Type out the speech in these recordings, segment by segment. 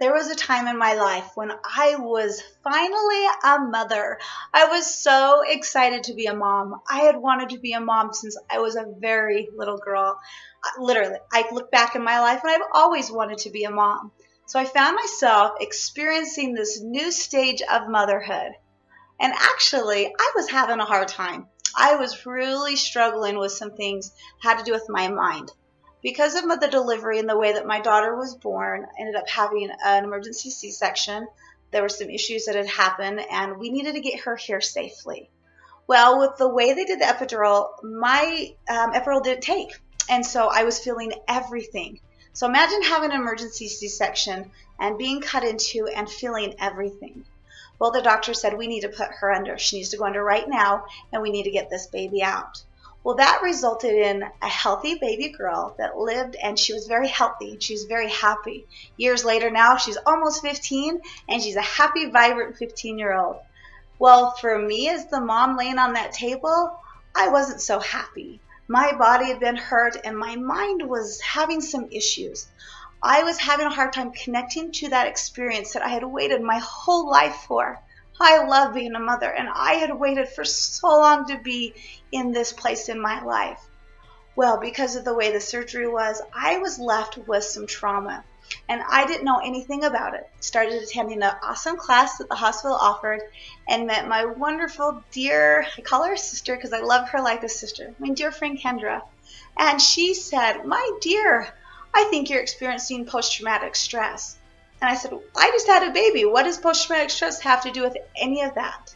There was a time in my life when I was finally a mother. I was so excited to be a mom. I had wanted to be a mom since I was a very little girl. Literally, I look back in my life and I've always wanted to be a mom. So I found myself experiencing this new stage of motherhood. And actually, I was having a hard time. I was really struggling with some things had to do with my mind. Because of the delivery and the way that my daughter was born, I ended up having an emergency C-section. There were some issues that had happened, and we needed to get her here safely. Well, with the way they did the epidural, my epidural didn't take, and so I was feeling everything. So imagine having an emergency C-section and being cut into and feeling everything. Well, the doctor said we need to put her under. She needs to go under right now, and we need to get this baby out. Well, that resulted in a healthy baby girl that lived, and she was very healthy. She was very happy. Years later now, she's almost 15, and she's a happy, vibrant 15-year-old. Well, for me as the mom laying on that table, I wasn't so happy. My body had been hurt, and my mind was having some issues. I was having a hard time connecting to that experience that I had waited my whole life for. I love being a mother, and I had waited for so long to be in this place in my life. Well, because of the way the surgery was, I was left with some trauma, and I didn't know anything about it. Started attending an awesome class that the hospital offered and met my wonderful dear, I call her sister because I love her like a sister, my dear friend Kendra. And she said, "My dear, I think you're experiencing post-traumatic stress." And I said, "I just had a baby. What does post-traumatic stress have to do with any of that?"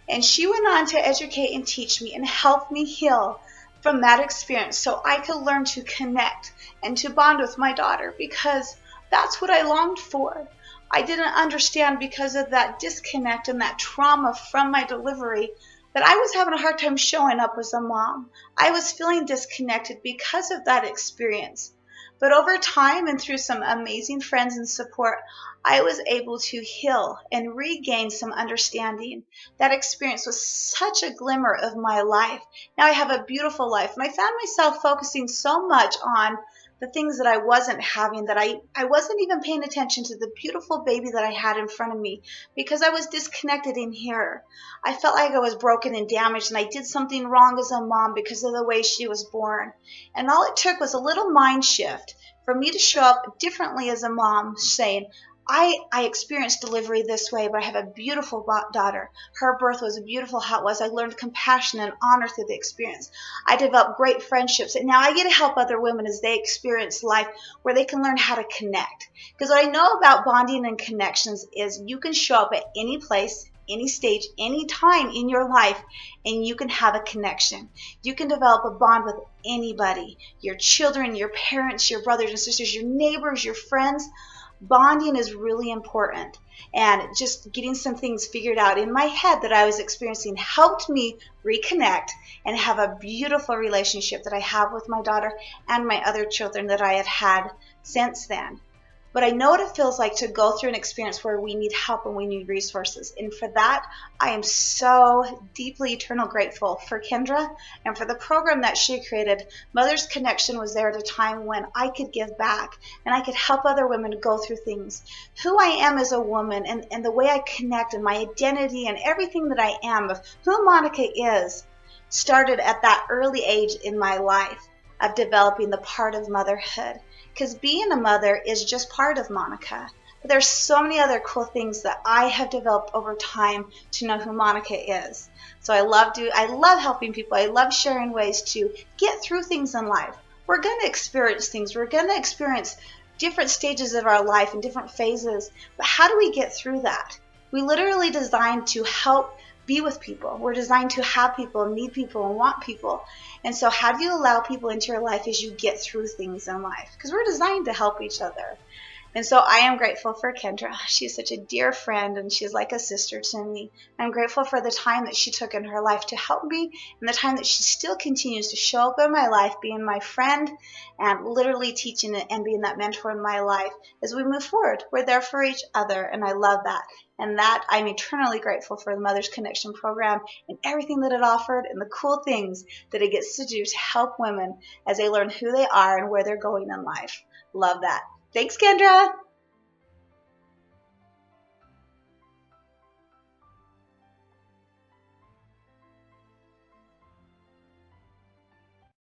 And she went on to educate and teach me and help me heal from that experience so I could learn to connect and to bond with my daughter, because that's what I longed for. I didn't understand, because of that disconnect and that trauma from my delivery, that I was having a hard time showing up as a mom. I was feeling disconnected because of that experience. But over time and through some amazing friends and support, I was able to heal and regain some understanding. That experience was such a glimmer of my life. Now I have a beautiful life, and I found myself focusing so much on the things that I wasn't having, that I wasn't even paying attention to the beautiful baby that I had in front of me, because I was disconnected in here. I felt like I was broken and damaged, and I did something wrong as a mom because of the way she was born. And all it took was a little mind shift for me to show up differently as a mom, saying, I experienced delivery this way, but I have a beautiful daughter. Her birth was beautiful how it was. I learned compassion and honor through the experience. I developed great friendships, and now I get to help other women as they experience life where they can learn how to connect. Because what I know about bonding and connections is you can show up at any place, any stage, any time in your life, and you can have a connection. You can develop a bond with anybody, your children, your parents, your brothers and sisters, your neighbors, your friends. Bonding is really important, and just getting some things figured out in my head that I was experiencing helped me reconnect and have a beautiful relationship that I have with my daughter and my other children that I have had since then. But I know what it feels like to go through an experience where we need help and we need resources. And for that, I am so deeply eternal grateful for Kendra and for the program that she created. Mother's Connection was there at a time when I could give back and I could help other women go through things. Who I am as a woman and the way I connect and my identity and everything that I am of who Monica is started at that early age in my life of developing the part of motherhood. Because being a mother is just part of Monica. But there's so many other cool things that I have developed over time to know who Monica is. So I love helping people. I love sharing ways to get through things in life. We're going to experience things. We're going to experience different stages of our life and different phases. But how do we get through that? We literally designed to help be with people. We're designed to have people, need people, and want people. And so how do you allow people into your life as you get through things in life? Because we're designed to help each other. And so I am grateful for Kendra. She's such a dear friend, and she's like a sister to me. I'm grateful for the time that she took in her life to help me, and the time that she still continues to show up in my life, being my friend and literally teaching and being that mentor in my life. As we move forward, we're there for each other, and I love that. And that I'm eternally grateful for the Mother's Connection program and everything that it offered and the cool things that it gets to do to help women as they learn who they are and where they're going in life. Love that. Thanks, Kendra.